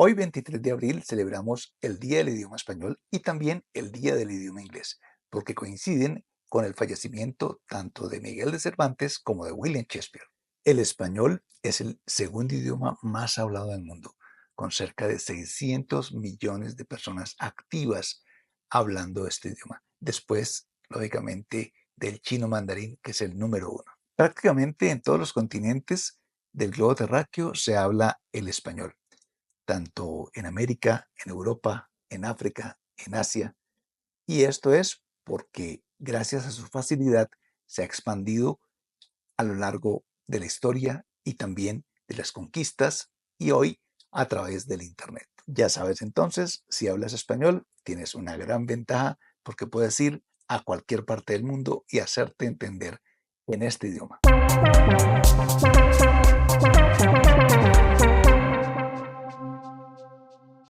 Hoy, 23 de abril, celebramos el Día del Idioma Español y también el Día del Idioma Inglés, porque coinciden con el fallecimiento tanto de Miguel de Cervantes como de William Shakespeare. El español es el segundo idioma más hablado del mundo, con cerca de 600 millones de personas activas hablando este idioma. Después, lógicamente, del chino mandarín, que es el número uno. Prácticamente en todos los continentes del globo terráqueo se habla el español, tanto en América, en Europa, en África, en Asia. Y esto es porque gracias a su facilidad se ha expandido a lo largo de la historia y también de las conquistas y hoy a través del Internet. Ya sabes entonces, si hablas español, tienes una gran ventaja porque puedes ir a cualquier parte del mundo y hacerte entender en este idioma.